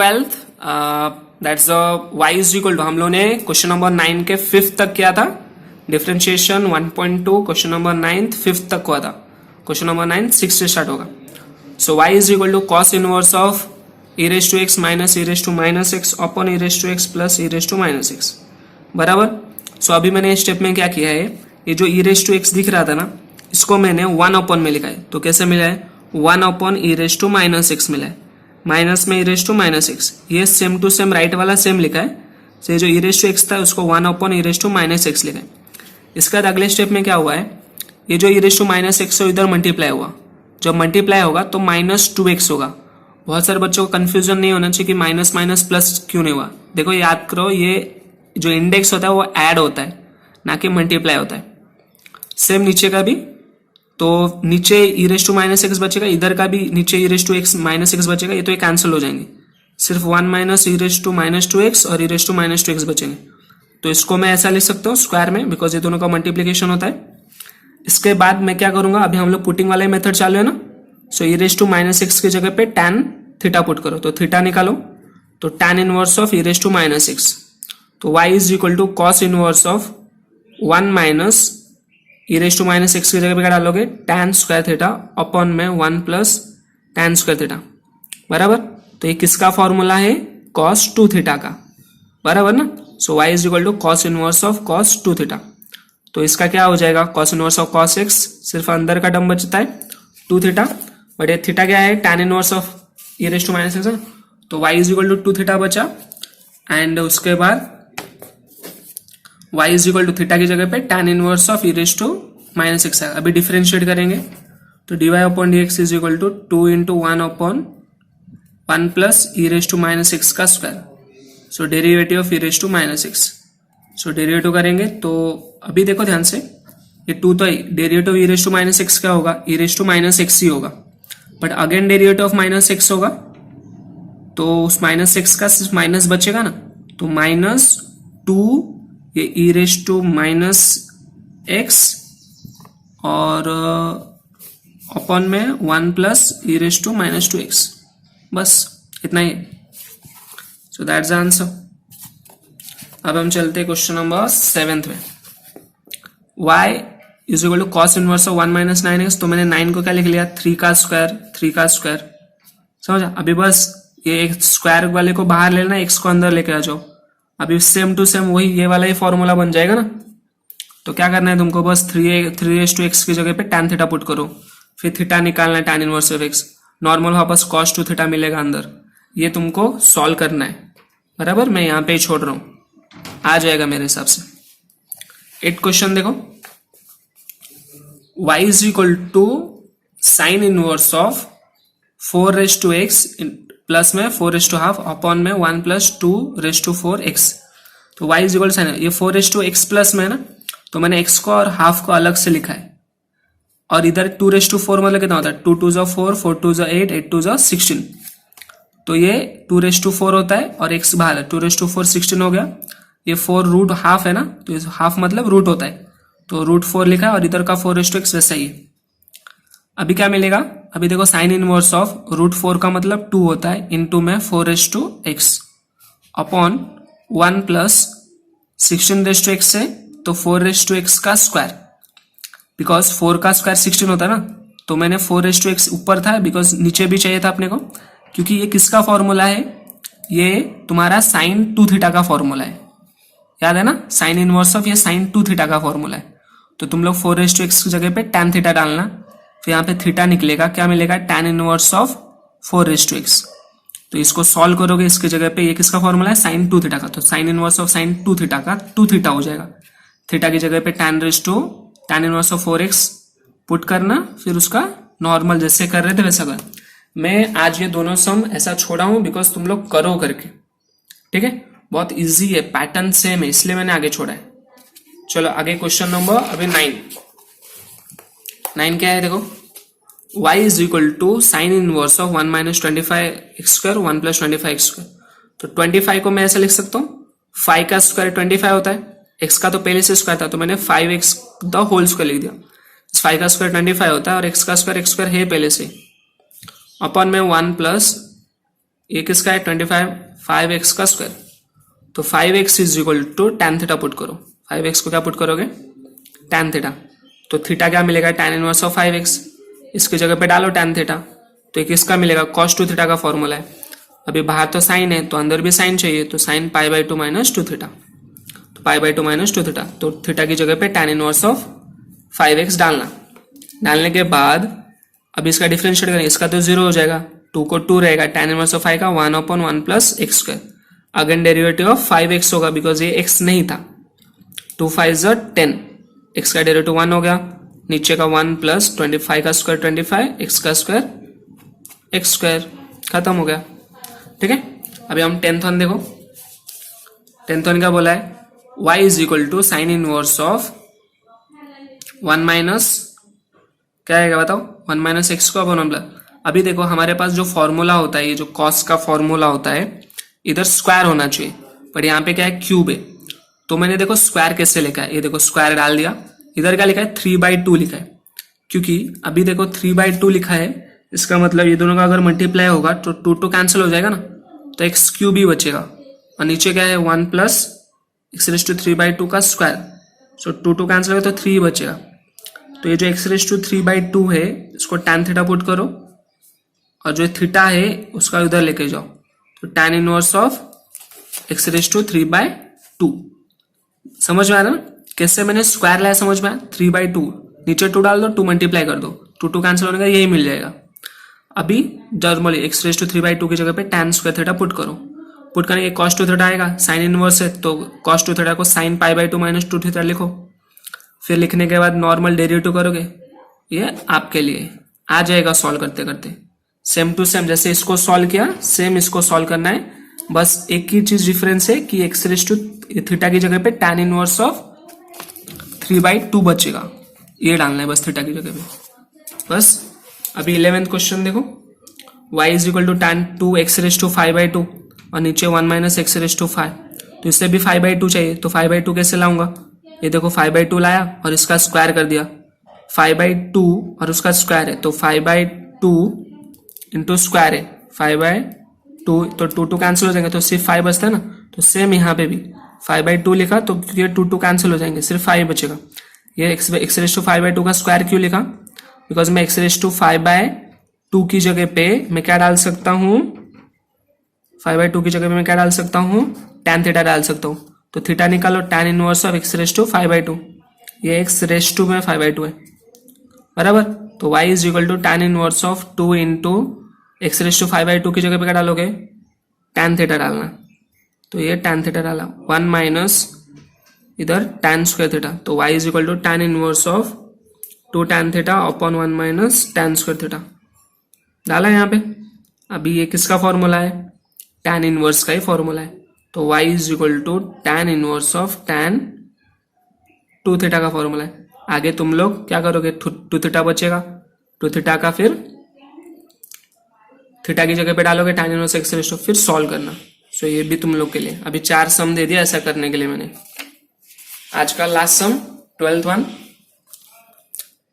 12th that's y is equal to, हम लोगों ने क्वेश्चन नंबर 9 के 5th तक किया था डिफरेंशिएशन 1.2, क्वेश्चन नंबर 9 5th तक हुआ था, क्वेश्चन नंबर 9 6 से स्टार्ट होगा. So y is equal to cos inverse of e raise to x minus e raise to minus x upon e raise to x plus e raise to minus x, बराबर. So अभी मैंने इस step में क्या किया है, ये जो e रेज टू एक्स दिख रहा था ना, इसको मैंने 1 अपॉन में लिखा है. तो कैसे मिला है, 1 upon e raise to minus x मिला है, माइनस में e raise to minus x, ये सेम टू सेम राइट वाला सेम लिखा है. तो ये जो e रेज टू एक्स था उसको 1 upon e raise to minus x लिखा है. इसके बाद अगले स्टेप में क्या हुआ है, ये जो e raise to minus x है इधर मल्टीप्लाई हुआ, जब मल्टीप्लाई होगा तो माइनस 2x होगा. बहुत सारे बच्चों को कंफ्यूजन नहीं होना चाहिए कि माइनस माइनस प्लस क्यों नहीं हुआ. देखो याद करो, ये जो इंडेक्स होता है वो ऐड होता है ना कि मल्टीप्लाई होता है. सेम नीचे का भी, तो नीचे e raise to minus x बचेगा, इधर का भी नीचे e raise to x minus x बचेगा, ये तो ये कैंसिल हो जाएंगे, सिर्फ 1 minus e raise to minus 2x और e raise to minus 2x बचेंगे. तो इसको मैं ऐसा लिख सकता हूँ स्क्वायर में, बिकॉज ये दोनों का मल्टीप्लीकेशन होता है. इसके बाद मैं क्या करूंगा, अभी हम लोग पुटिंग वाला मेथड चालू है ना. So e raise to minus x की जगह पे tan थीटा पुट करो, तो थीटा निकालो, तो tan inverse of e raise to minus x. तो y is equal to cos inverse of 1 minus e raise to minus x की जगह पे क्या डालोगे, tan स्क्वायर थीटा अपॉन में 1 प्लस tan स्क्वायर थीटा, बराबर. तो ये किसका फॉर्मूला है, cos 2 थीटा का, बराबर ना. So y is equal to cos inverse of cos 2 theta. तो इसका क्या हो जाएगा, cos inverse of cos x, सिर्फ अंदर का टर्म बचता है 2 थीटा, बट ये थीटा क्या है, tan inverse of e raise to minus x. तो y is equal to 2 theta बचा, एंड उसके बाद y is equal to theta की जगह पे tan inverse of e raise to minus x है. अभी डिफरेंशिएट करेंगे तो dy upon dx is equal to 2 into 1 upon 1 plus e raise to minus X का square. So derivative of e raise to minus x. So derivative करेंगे तो अभी देखो ध्यान से, ये 2 तो derivative e raise to minus X क्या होगा, e raise to minus X ही होगा, but again derivative of minus X होगा, तो उस माइनस एक्स का सिर्फ माइनस बचेगा ना, तो माइनस 2 ये e रेज टू माइनस एक्स और अपॉन में 1 plus e raise to minus 2x, बस इतना ही. So that's the answer. अब हम चलते हैं क्वेश्चन नंबर 7 में. y is equal to cos inverse of 1 minus 9x. तो मैंने 9 को क्या लिख लिया, 3 का स्क्वायर, समझा. अभी बस ये एक स्क्वायर वाले को बाहर लेना, x को अंदर लेके आ जाओ. अभी सेम टू सेम वही ये वाला ही फॉर्मूला बन जाएगा ना. तो क्या करना है तुमको, बस 3 की जगह पे tan थीटा पुट करो, फिर थीटा निकालना है tan inverse of x, normal वापस cos 2 थीटा मिलेगा अंदर. ये तुमको सॉल्व करना है, बराबर. मैं यहाँ पे ही छोड़ रहा हूँ, आ जाएगा मेरे हिसाब से. 8 क्वेश्चन देखो. y is equal to sine inverse of 4 raise to x plus में 4 रेज टू हाफ अपॉन में 1 प्लस 2 रेज टू 4x. तो y is equal to sine, ये 4 रेज टू एक्स प्लस में है ना, तो मैंने x को और हाफ को अलग से लिखा है, और इधर 2 रेज टू 4 मतलब कितना होता है, 2 2 जा 4, 4 2 जा 8, 8 2 जा 16. तो ये 2 रेज टू 4 होता है और x बाहर है, 2 रेज टू 4 16 हो गया. ये 4 रूट हाफ है ना, तो हाफ मतलब रूट होता है, तो रूट 4 लिखा है, और इधर का 4 रेज टू एक्स वैसा ही है. अभी क्या मिलेगा, अभी देखो साइन इनवर्स ऑफ रूट 4 का मतलब 2 होता है, इनटू में 4 raise to x upon 1 plus 16 raise to x है, तो 4 रेज टू एक्स का स्क्वायर, बिकॉज 4 का स्क्वायर 16 होता है ना, तो मैंने 4 रेज टू एक्स ऊपर था बिकॉज नीचे भी चाहिए था अपने को, क्योंकि ये किसका फॉर्मूला है, ये तुम्हारा साइन 2 थीटा का फॉर्मूला है, याद है ना. साइन इनवर्स ऑफ ये साइन 2 थीटा का फॉर्मूला है. तो तुम लोग 4 रेज टू एक्स की जगह पे tan थीटा डालना, फिर यहाँ पे थीटा निकलेगा, क्या मिलेगा, tan inverse of 4 raise to x. तो इसको सॉल्व करोगे, इसकी जगह पे ये किसका फॉर्मूला है, साइन 2 थीटा का, तो sign inverse of sine 2 theta का 2 थीटा हो जाएगा. थीटा की जगह पे tan inverse of 4x put करना, फिर उसका नॉर्मल जैसे कर रहे थे वैसा कर. मैं आज ये दोनों सम ऐसा छोड़ा हूं बिकॉज तुम लोग करो करके, ठीक है. बहुत इजी है, पैटर्न सेम है, इसलिए मैंने आगे छोड़ा है. चलो आगे क्वेश्चन नंबर अभी 9 क्या है देखो. y is equal to sine inverse of 1 minus 25x square 1 plus 25x square. तो 25 को मैं ऐसा लिख सकता हूँ, 5 का स्क्वायर 25 होता है, x का तो पहले से स्क्वायर था, तो मैंने 5x द होल स्क्वायर लिख दिया. 5 का स्क्वायर 25 होता है और x का स्क्वायर है पहले से, अपॉन में 1 प्लस ये किसका है 25, 5x का स्क्वायर, तो 5x is equal to tan theta put करो, 5x को क्या पुट करोगे tan थीटा, तो थीटा क्या मिलेगा tan इनवर्स ऑफ 5x, इसकी जगह पे डालो tan थीटा, तो ये किसका मिलेगा cos 2 थीटा का फॉर्मूला है। अभी बाहर तो साइन है तो अंदर भी साइन चाहिए, तो sine pi by 2 minus 2 theta, तो पाई बाई 2 माइनस 2 थीटा, तो थीटा की जगह पे tan इनवर्स ऑफ 5x डालना। डालने के बाद अब इसका डिफरेंशिएट करेंगे, इसका तो 0 हो जाएगा, 2 को 2 रहेगा, tan इनवर्स ऑफ 5 का 1/1 plus x square, again derivative of 5x होगा बिकॉज ये x नहीं था, 2 5 10, x का डेरिवेटिव 1 हो गया, नीचे का 1 प्लस 25 का स्क्वायर 25, x का स्क्वायर एक्स स्क्वायर, खत्म हो गया। ठीक है, अभी हम 10th वन देखो, 10th वन क्या बोला है, y is equal to sine inverse of 1 minus क्या आएगा बताओ, 1 माइनस एक्स को अपॉन 1 प्लस। अभी देखो हमारे पास जो फॉर्मूला होता है, ये जो कॉस का फॉर्मूला होता है, इधर स्क्वायर होना चाहिए, पर यहाँ पे क्या है क्यूब है, तो मैंने देखो स्क्वायर कैसे लिखा है, ये देखो स्क्वायर डाल दिया, इधर क्या लिखा है 3/2 लिखा है, क्योंकि अभी देखो 3/2 लिखा है, इसका मतलब ये दोनों का अगर मल्टीप्लाई होगा तो 2 कैंसिल हो जाएगा ना, तो एक्स क्यूब ही बचेगा, और नीचे क्या है 1 प्लस एक्स रेज टू 3/2 का स्क्वायर, सो 2 कैंसिल होगा तो 3 बचेगा, तो ये जो एक्स रेज टू 3/2 है इसको tan थीटा पुट करो, और जो थीटा है उसका उधर लेके जाओ, तो tan inverse of x raise to 3/2, समझ में आ रहा ना कैसे मैंने स्क्वायर लाया, समझ में आया, 3/2 नीचे 2 डाल दो, 2 मल्टीप्लाई कर दो, 2 कैंसिल होने का यही मिल जाएगा। अभी नॉर्मली एक्स रेज टू 3/2 की जगह पे tan स्क्वायर थीटा पुट करो, पुट करने के cos 2 थीटा आएगा, साइन इनवर्स है तो cos 2 थीटा को sine pi by 2 minus 2 theta लिखो, फिर लिखने के बाद नॉर्मल डेरिवेटिव करोगे, ये आपके लिए आ जाएगा सॉल्व करते करते, सेम टू सेम जैसे इसको सॉल्व किया सेम इसको सॉल्व करना है, बस एक ही चीज डिफरेंस है कि एक्स रेज टू थीटा की जगह पे tan इनवर्स ऑफ 3/2 बचेगा, ये डालना है बस थीटा की जगह पे बस। अभी 11th क्वेश्चन देखो, y is equal to tan 2 x raise to 5/2 और नीचे 1 माइनस एक्स रेज टू 5, तो इससे भी 5/2 चाहिए, तो 5/2 कैसे लाऊंगा, ये देखो 5/2 लाया और इसका स्क्वायर कर दिया, 5/2 और उसका स्क्वायर है, तो 5/2 इंटू स्क्वायर है 5/2, तो 2 कैंसिल हो जाएंगे तो सिर्फ 5 बचता है ना, तो सेम यहाँ पे भी 5/2 लिखा तो क्योंकि 2 कैंसिल हो जाएंगे सिर्फ 5 बचेगा। ये एक्स रेज टू 5/2 का स्क्वायर क्यों लिखा, बिकॉज मैं एक्स रेज टू 5/2 की जगह पे मैं क्या डाल सकता हूँ, 5/2 की जगह पे मैं क्या डाल सकता हूँ tan थीटा डाल सकता हूँ, तो थीटा निकालो tan inverse of x raise to 5/2, ये एक्स रेज टू में 5/2 है बराबर, तो y is equal to tan inverse of 2 into x raise to 5/2 की जगह पे क्या डालोगे tan थीटा डालना, तो ये tan थीटा डाला 1 माइनस इधर tan स्क्वायर थीटा, तो y is equal to tan inverse of 2 tan theta upon 1 minus tan square theta डाला यहाँ पे। अभी ये किसका फॉर्मूला है, tan इनवर्स का ही फॉर्मूला है, तो y is equal to tan inverse of tan 2 theta का फॉर्मूला है। आगे तुम लोग क्या करोगे, 2 थीटा बचेगा, 2 थीटा का फिर थीटा की जगह पे डालोगे tan inverse x raise to, फिर सॉल्व करना। सो ये भी तुम लोग के लिए अभी 4 सम दे दिया ऐसा करने के लिए मैंने। आज का last sum 12th one,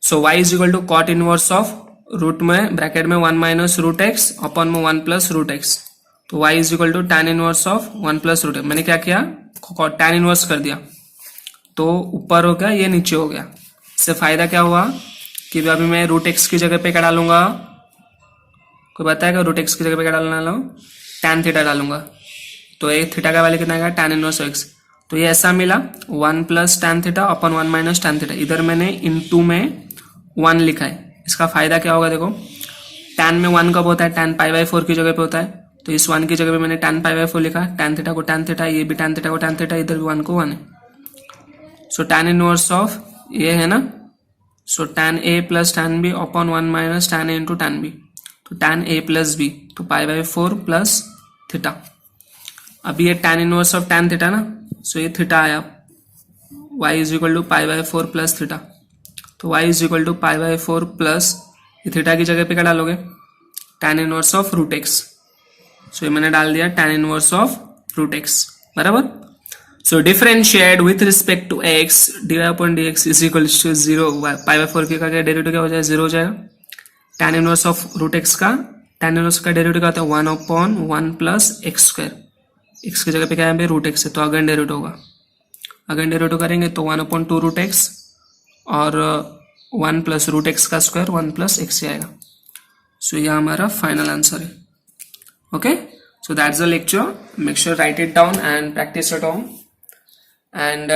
so y is equal to cot inverse of root में ब्रैकेट में 1 माइनस रूट एक्स अपॉन में 1 प्लस रूट एक्स, तो y is equal to tan inverse of 1 plus root x. मैंने क्या किया tan inverse कर दिया, तो ऊपर हो गया ये नीचे हो गया, इससे फायदा क्या हुआ कि अभी मैं रूट एक्स की जगह पे क्या डालूंगा, कोई बताएगा रूट एक्स की जगह पे क्या डालना लो, tan थीटा डालूंगा, तो एक थीटा का वैल्यू कितना आएगा tan इनवर्स एक्स, तो ये ऐसा मिला 1 प्लस tan थीटा अपन 1 माइनस tan थीटा, इधर मैंने इनटू में 1 लिखा है। इसका फायदा क्या होगा देखो, tan में 1 कब होता है, tan π/4 की जगह पे होता है, तो इस 1 की जगह पे मैंने tan π/4 लिखा, tan थीटा को tan थीटा, ये भी tan थीटा को tan थीटा, इधर भी 1 को 1 है, सो tan इनवर्स ऑफ ये है ना, so tan a plus tan b upon 1 minus tan a into tan b, तो tan a प्लस b, तो π/4 प्लस थीटा। अभी ये tan inverse of tan theta ना, सो ये थीटा आया, y is equal to π/4 plus theta, तो y is equal to π/4 plus ये theta की जगह पे क्या डालोगे tan inverse of root X, so ये मैंने डाल दिया tan inverse of root X बराबर। So differentiate with respect to x dy upon dx is equal to 0, π/4 का डेरिवेटिव क्या हो जाएगा 0 हो जाएगा, tan inverse of root x का tan इनवर्स का डेरिवेटिव क्या होता है 1/1 प्लस एक्स स्क्वायर, एक्स की जगह पे क्या है रूट एक्स है तो अगेन डेरिवेटिव होगा, अगेन डेरिवेटिव करेंगे तो 1/2 रूट एक्स और 1 प्लस रूट एक्स का स्क्वायर 1 प्लस एक्स ही आएगा। सो यह हमारा फाइनल आंसर है। Okay, so that's the lecture, make sure right it down and practice at home. And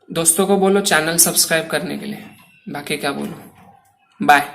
दोस्तों को बोलो चैनल सब्सक्राइब करने के लिए, बाकी क्या बोलो, बाय।